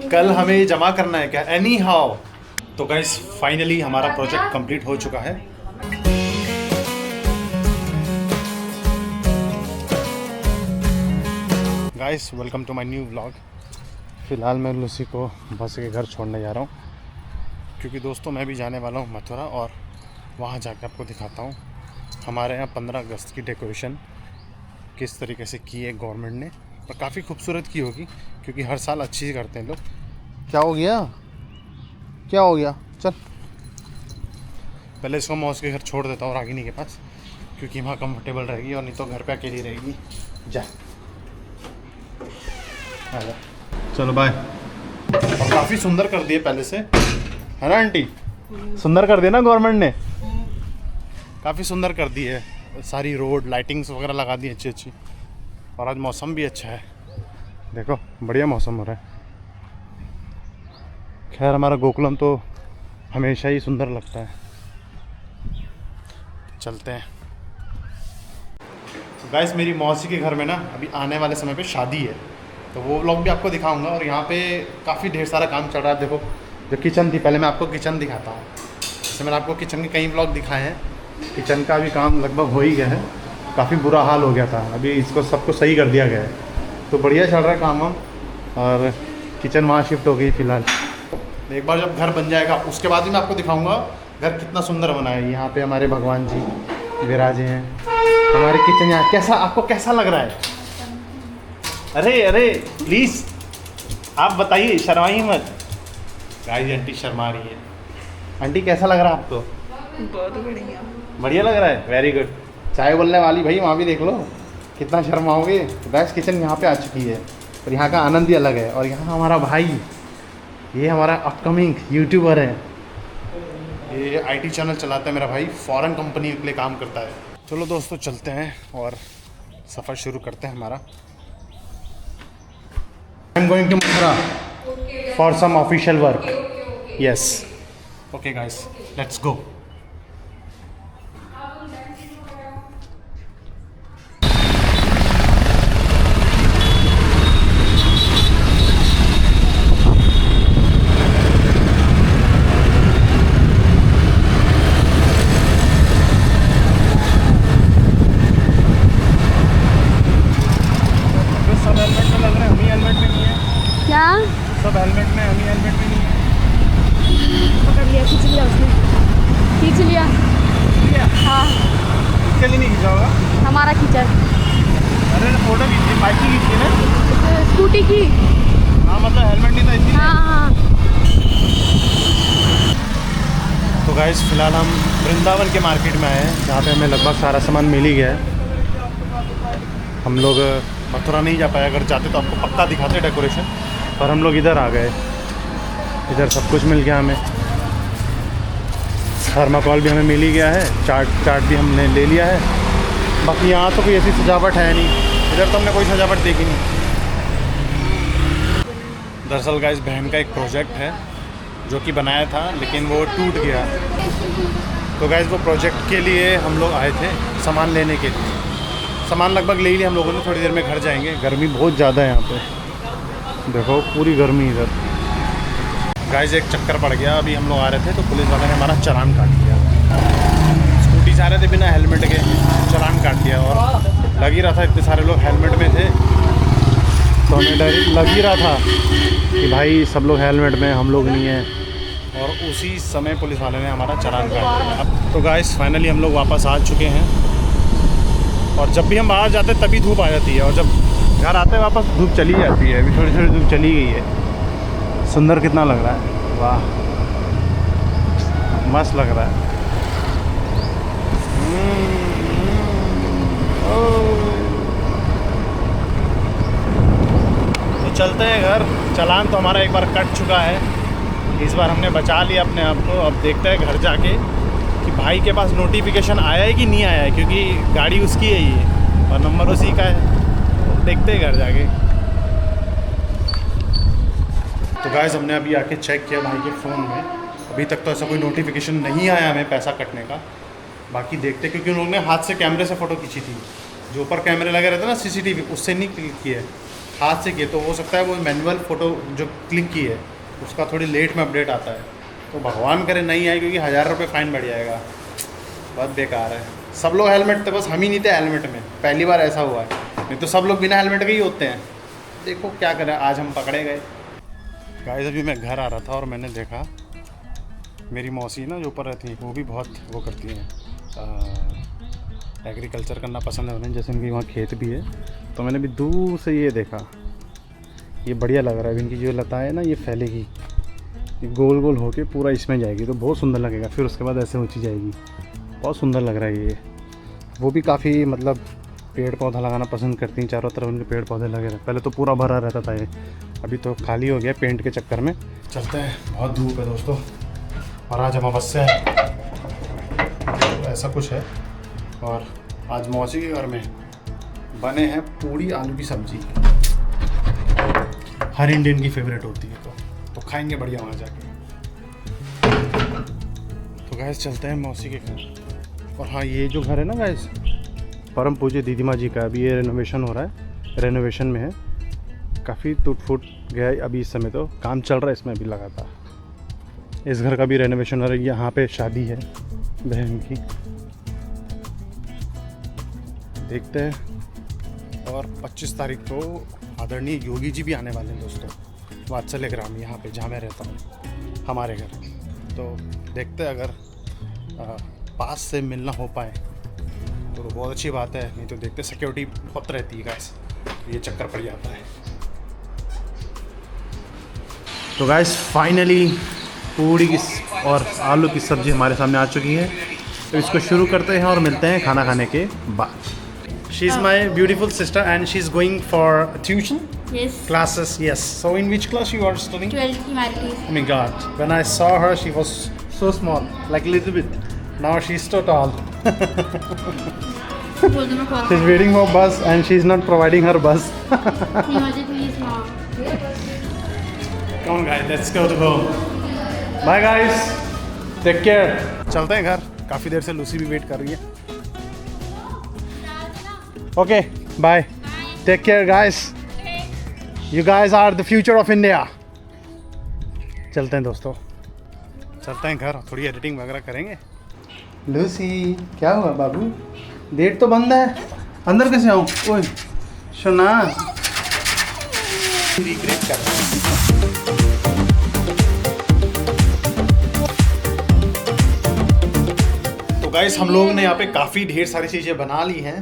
कल हमें जमा करना है क्या, एनी हाउ। तो गाइस फाइनली हमारा प्रोजेक्ट कंप्लीट हो चुका है। Guys welcome to my new vlog. फ़िलहाल मैं लूसी को बस के घर छोड़ने जा रहा हूँ, क्योंकि दोस्तों मैं भी जाने वाला हूँ मथुरा, और वहाँ जाकर आपको दिखाता हूँ हमारे यहाँ 15 अगस्त की डेकोरेशन किस तरीके से की है गवर्नमेंट ने, और काफ़ी खूबसूरत की होगी क्योंकि हर साल अच्छी करते हैं लोग। क्या हो गया, क्या हो गया? चल पहले इसको मौस के घर छोड़ देता हूँ रागिनी के पास, क्योंकि वहाँ कंफर्टेबल रहेगी, और नहीं तो घर पे अकेली रहेगी। जा चलो बाय। और काफ़ी सुंदर कर दिए पहले से, है ना आंटी? सुंदर कर दिया ना गवर्नमेंट ने, काफ़ी सुंदर कर दी है। सारी रोड लाइटिंग्स वगैरह लगा दी अच्छी अच्छी, और आज मौसम भी अच्छा है, देखो बढ़िया मौसम हो रहा है। खैर हमारा गोकुलम तो हमेशा ही सुंदर लगता है। चलते हैं। गाइस मेरी मौसी के घर में ना अभी आने वाले समय पे शादी है, तो वो व्लॉग भी आपको दिखाऊंगा। और यहाँ पे काफ़ी ढेर सारा काम चल रहा है। देखो जो किचन थी, पहले मैं आपको किचन दिखाता हूँ। जैसे मैंने आपको किचन के कई व्लॉग दिखाए हैं, किचन का भी काम लगभग हो ही गया है। काफ़ी बुरा हाल हो गया था, अभी इसको सबको सही कर दिया गया है, तो बढ़िया चल रहा है काम हम। और किचन वहाँ शिफ्ट हो गई फ़िलहाल। एक बार जब घर बन जाएगा उसके बाद ही मैं आपको दिखाऊंगा घर कितना सुंदर बना है। यहाँ पे हमारे भगवान जी विराजे हैं। हमारे किचन यहाँ कैसा, आपको कैसा लग रहा है? अरे अरे प्लीज़ आप बताइए, शर्माइए मत। गाइस आंटी शर्मा रही है। आंटी कैसा लग रहा है आपको? बहुत बढ़िया। बढ़िया लग रहा है, वेरी गुड। चाय बोलने वाली भाई वहाँ भी देख लो, कितना शर्माओगे। गाइस किचन यहाँ पे आ चुकी है, और यहाँ का आनंद ही अलग है। और यहाँ हमारा भाई, ये हमारा अपकमिंग यूट्यूबर है, ये आईटी चैनल चलाता है मेरा भाई, फॉरेन कंपनी के लिए काम करता है। चलो दोस्तों चलते हैं और सफ़र शुरू करते हैं हमारा। I am going to Mathura for some official work. Yes okay guys let's go. सब हेलमेट में, हम ही हेलमेट में नहीं है। पकड़ लिया, खींच लिया उसने, खींच लिया। हाँ इसके लिए नहीं खींचा होगा, हमारा खींचा। अरे फोटो खींची, बाइक की खींची ना, स्कूटी की। हाँ मतलब हेलमेट नहीं था इसी। हाँ। तो गाइस फिलहाल हम वृंदावन के मार्केट में आए हैं, जहाँ पे हमें लगभग सारा सामान मिल ही गया है। हम लोग मथुरा नहीं जा पाए, अगर जाते तो आपको पक्का दिखाते डेकोरेशन, पर हम लोग इधर आ गए। इधर सब कुछ मिल गया हमें, थर्माकोल भी हमें मिल ही गया है, चाट भी हमने ले लिया है। बाकी यहाँ तो कोई ऐसी सजावट है नहीं, इधर तो हमने कोई सजावट देखी नहीं। दरअसल गाइस बहन का एक प्रोजेक्ट है जो कि बनाया था, लेकिन वो टूट गया। तो गाइस वो प्रोजेक्ट के लिए हम लोग आए थे सामान लेने के लिए। सामान लगभग ले ही लिया हम लोगों ने, थोड़ी देर में घर जाएंगे। गर्मी बहुत ज़्यादा है यहाँ पे, देखो पूरी गर्मी इधर। गाइस एक चक्कर पड़ गया, अभी हम लोग आ रहे थे तो पुलिस वाले ने हमारा चालान काट दिया। स्कूटी से आ रहे थे बिना हेलमेट के, चालान काट दिया। और लग ही रहा था इतने सारे लोग हेलमेट में थे, तो हमें डर लग ही रहा था कि भाई सब लोग हेलमेट में, हम लोग नहीं हैं। और उसी समय पुलिस वाले ने हमारा चालान काट दिया। तो गाइस फाइनली हम लोग वापस आ चुके हैं, और जब भी हम बाहर जाते हैं तभी धूप आ जाती है, और जब घर आते हैं वापस धूप चली जाती है। अभी थोड़ी थोड़ी धूप चली गई है। सुंदर कितना लग रहा है, वाह मस्त लग रहा है। तो चलते हैं घर। चालान तो हमारा एक बार कट चुका है, इस बार हमने बचा लिया अपने आप को। अब देखते हैं घर जाके कि भाई के पास नोटिफिकेशन आया है कि नहीं आया है, क्योंकि गाड़ी उसकी है ये और नंबर उसी का है। देखते हैं घर जाके। तो गाइस हमने अभी आके चेक किया भाई के फ़ोन में, अभी तक तो ऐसा कोई नोटिफिकेशन नहीं आया हमें पैसा कटने का। बाकी देखते, क्योंकि उन लोगों ने हाथ से कैमरे से फ़ोटो खींची थी, जो ऊपर कैमरे लगे रहते हैं ना सीसीटीवी, उससे नहीं क्लिक किया है। हाथ से किए, तो हो सकता है वो मैनुअल फ़ोटो जो क्लिक की है उसका थोड़ी लेट में अपडेट आता है। तो भगवान करे नहीं आए, क्योंकि 1000 रुपये फ़ाइन बढ़ जाएगा। बहुत बेकार है। सब लोग हेलमेट थे, बस हम ही नहीं थे हेलमेट में। पहली बार ऐसा हुआ है, नहीं तो सब लोग बिना हेलमेट के ही होते हैं। देखो क्या करें, आज हम पकड़े गए। गाइस अभी मैं घर आ रहा था और मैंने देखा मेरी मौसी ना जो ऊपर रहती हैं वो भी बहुत वो करती हैं, एग्रीकल्चर करना पसंद है उन्हें, जैसे उनकी वहाँ खेत भी है। तो मैंने भी दूर से ये देखा, ये बढ़िया लग रहा है। इनकी जो लता है ना ये फैलेगी, ये गोल गोल होके पूरा इसमें जाएगी तो बहुत सुंदर लगेगा। फिर उसके बाद ऐसे ऊँची जाएगी, बहुत सुंदर लग रहा है ये। वो भी काफ़ी मतलब पेड़ पौधा लगाना पसंद करती हैं, चारों तरफ उनके पेड़ पौधे लगे रहते। पहले तो पूरा भरा रहता था ये, अभी तो खाली हो गया पेंट के चक्कर में। चलते हैं, बहुत धूप है दोस्तों और आज अमावस्या है, तो ऐसा कुछ है। और आज मौसी के घर में बने हैं पूड़ी आलू की सब्जी, हर इंडियन की फेवरेट होती है, तो खाएंगे बढ़िया वहाँ जाके। तो गैस चलते हैं मौसी के घर। और हाँ, ये जो घर है ना गैस परम पूज्य दीदी माँ जी का, अभी ये रेनोवेशन हो रहा है, रेनोवेशन में है, काफ़ी टूट फूट गया है अभी। इस समय तो काम चल रहा है इसमें अभी लगातार। इस घर का भी रेनोवेशन हो रहा है। यहाँ पे शादी है बहन की, देखते हैं। और 25 तारीख को आदरणीय योगी जी भी आने वाले हैं दोस्तों, वात्सल्य ग्राम यहाँ पे जहाँ मैं रहता हूँ, हमारे घर। तो देखते हैं, अगर पास से मिलना हो पाए तो बहुत अच्छी बात है, नहीं तो देखते सिक्योरिटी बहुत रहती है गाइस, ये चक्कर पड़ जाता है। तो गाइस फाइनली पूड़ी की और आलू की सब्ज़ी हमारे सामने आ चुकी है, तो इसको शुरू करते हैं और मिलते हैं खाना खाने के बाद। She is my beautiful sister and she is going for tuition classes. Yes. So in which class you are studying? 12th humanities. Oh my God. When I saw her, she was so small, like a little bit. Now she's so tall. She's waiting for bus and she's not providing her bus. Come on guys, let's go to home. Bye guys. Take care. चलते हैं घर, काफ़ी देर से Lucy भी wait कर रही है। Okay, bye. Take care guys. You guys are the future of India. चलते हैं दोस्तों, चलते हैं घर, थोड़ी एडिटिंग वगैरह करेंगे। लूसी क्या हुआ बाबू, गेट तो बंद है, अंदर कैसे आऊँ? ओए सुना, रिग्रेट कर रहा हूँ। तो गाइस हम लोग ने यहाँ पे काफ़ी ढेर सारी चीज़ें बना ली हैं।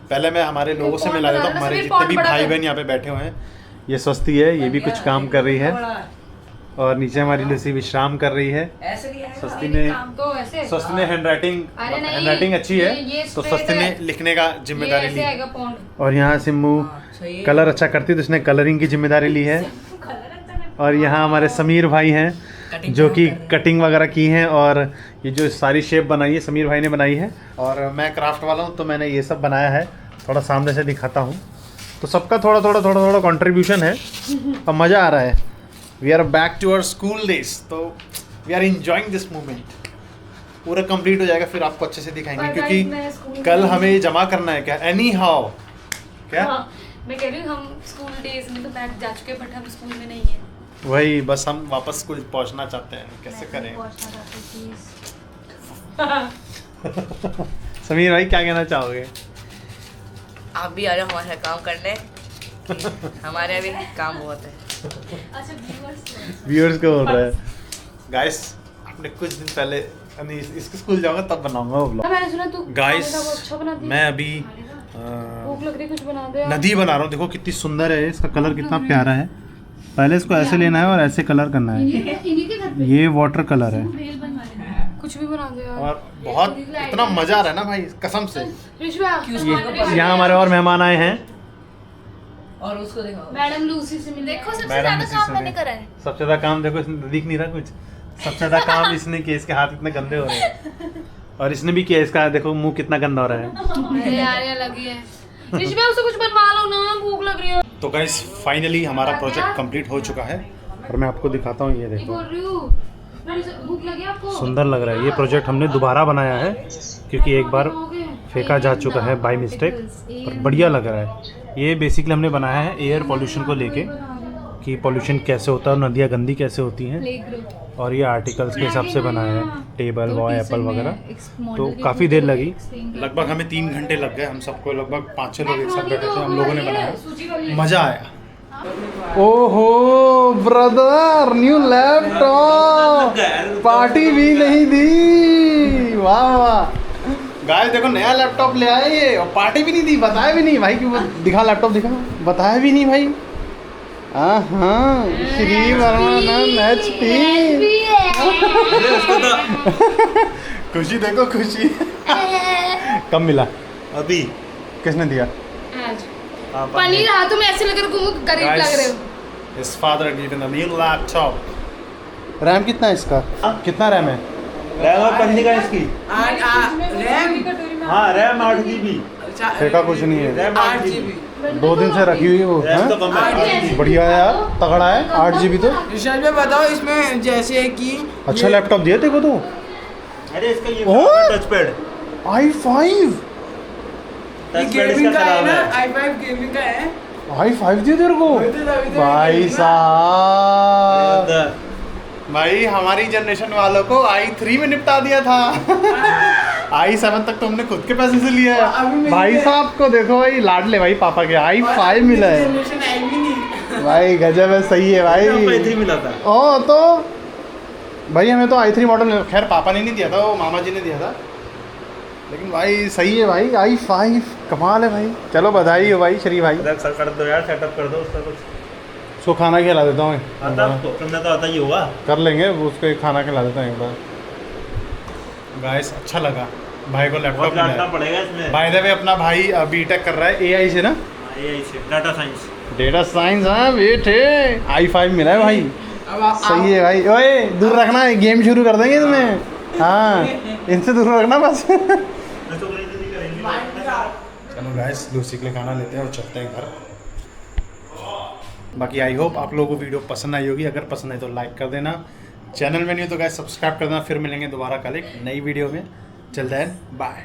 पहले मैं हमारे लोगों से मिला देता हूँ, हमारे जितने भी भाई बहन यहाँ पे बैठे हुए हैं। ये स्वस्ति है, ये भी कुछ काम कर रही है, और नीचे हमारी लूसी विश्राम कर रही है। स्वस्ति ने हैंडराइटिंग अच्छी है, तो स्वस्ति ने लिखने का जिम्मेदारी ली। और यहाँ सिम्मू कलर अच्छा करती है, तो उसने कलरिंग की जिम्मेदारी ली है। और यहाँ हमारे समीर भाई हैं जो कि कटिंग वगैरह की हैं, और ये जो सारी शेप बनाई है समीर भाई ने बनाई है। और मैं क्राफ्ट वाला हूँ, तो मैंने ये सब बनाया है, थोड़ा सामने से दिखाता हूँ। तो सबका थोड़ा थोड़ा कंट्रीब्यूशन है और मज़ा आ रहा है। We are back to our school days, तो we are enjoying this moment. पूरा कंप्लीट हो जाएगा फिर आपको अच्छे से दिखाएंगे, क्योंकि कल हमें जमा करना है क्या एनी हाउ क्या। हाँ, मैं कह रही हूँ हम स्कूल डेज में तो बैठ जा चुके, बट हम स्कूल में नहीं है। वही बस हम वापस स्कूल पहुँचना चाहते हैं, कैसे करें। समीर भाई क्या कहना चाहोगे? आप भी आ जाओ हमारे साथ काम करने, हमारे अभी काम बहुत है। अच्छा व्यूअर्स को बोल रहा है। गाइस आपने कुछ दिन पहले इसके स्कूल जाऊंगा तब बनाऊंगा वो व्लॉग। मैंने सुना तू गाइस अच्छा बनाती है। मैं अभी भूख लग रही, कुछ बना दे। नदी बना रहा हूँ, देखो कितनी सुंदर है, इसका कलर कितना प्यारा है। पहले इसको ऐसे लेना है और ऐसे कलर करना है। ये वाटर कलर है, कुछ भी बना दे यार। और बहुत इतना मजा आ रहा है ना भाई, कसम से। यहाँ हमारे और मेहमान आए हैं, और उसको देखो मैडम लूसी से मिले। देखो सबसे मैडम ज्यादा लूसी काम से मैंने मिले। करा है। सबसे ज्यादा काम देखो, इसने दिख नहीं रहा कुछ, सबसे ज्यादा काम इसने किया, इसके हाथ इतने गंदे हो रहे हैं। और इसने भी किया, इसका देखो मुंह कितना गंदा हो रहा है। अरे यार ये लगी है। ऋषभा उससे कुछ बनवा लो ना, भूख लग रही है। तो गाइस फाइनली हमारा प्रोजेक्ट कंप्लीट हो चुका है, और मैं आपको दिखाता हूँ। ये देखो बोल रही हूँ, भूख लगी आपको? सुंदर लग रहा है। ये प्रोजेक्ट हमने दोबारा बनाया है, क्योंकि एक बार फेंका जा चुका है बाय मिस्टेक, पर बढ़िया लग रहा है। ये बेसिकली हमने बनाया है एयर पोल्यूशन को लेके कि पोल्यूशन कैसे होता है और नदियाँ गंदी कैसे होती हैं, और ये आर्टिकल्स के हिसाब से बनाया है, टेबल वॉय एप्पल वगैरह। तो काफ़ी देर लगी, लगभग हमें 3 घंटे लग गए। हम सबको लगभग 5-6 लोग एक साथ बैठे थे, हम लोगों ने बनाया, मज़ा आया। ओहो ब्रदर, न्यू लैपटॉप, पार्टी भी नहीं दी, वाह वाह। गाइस देखो नया लैपटॉप ले आए ये, और पार्टी भी नहीं दी, बताया भी नहीं भाई कि वो दिखा लैपटॉप दिखा, बताया भी नहीं भाई। हाँ श्री वर्मानंद HP। खुशी देखो खुशी। कब मिला? अभी किसने दिया? आज पनीर हाथों में ऐसे लग रहे हो, गरीब लग रहे हो। His father given a new laptop. RAM कितना है इसका? कितना रैम है? रैम और पन्नी का इसकी। रैम हाँ रैम 8 GB। फेंका कुछ नहीं है, रैम 8 GB। 2 दिन से रखी हुई है वो। रैम तो हाँ? कम है। बढ़िया है यार, तगड़ा है। 8 GB तो रिचार्ज में बताओ इसमें जैसे कि अच्छा लैपटॉप दिया तेरे को तो। अरे इसका ये oh! Touch pad, i5 touch pad gaming इसका का है खराब ना, है। i5 गेमिंग का है। i5 दिया तेरे को भाई साहब। भाई हमारी जनरेशन वालों को i3 में निपटा दिया था। i7 तक तो हमने खुद के पैसे से लिया है। भाई साहब को देखो भाई, लाडले भाई पापा के i5 मिला है जनरेशन आई भी नहीं। भाई, गजब है, सही है भाई। i3 मिला था। ओ तो भाई हमें तो i3 मॉडल, खैर पापा ने नहीं दिया था, वो मामा जी ने दिया था, लेकिन भाई सही है भाई, i5 कमाल है भाई। चलो बधाई हो भाई श्री भाई। सर कर दो यार, सेटअप कर दो उसका कुछ। उसको खाना खिला देता हूँ, आता आपको करना तो आता ही होगा। कर लेंगे वो, उसको एक खाना खिला देता हूँ एक बार। गाइस अच्छा लगा भाई को लैपटॉप बहुत डांटना मिला। पड़ेगा इसमें। बाय द वे अपना भाई बीटेक कर रहा है AI से ना, AI से डाटा साइंस। Data science. हाँ वेट है, i5 मिला है भाई, अब सही है भाई। ओए दूर रखना, गेम शुरू कर देंगे तुम्हें। हाँ इनसे दूर रखना बस। चलो गाइस लूसी के लिए खाना लेते हैं और चलते हैं घर। बाकी आई होप आप लोगों को वीडियो पसंद आई होगी, अगर पसंद आई तो लाइक कर देना, चैनल में नहीं हो तो गाइस सब्सक्राइब कर देना। फिर मिलेंगे दोबारा कल एक नई वीडियो में, चलते हैं, बाय।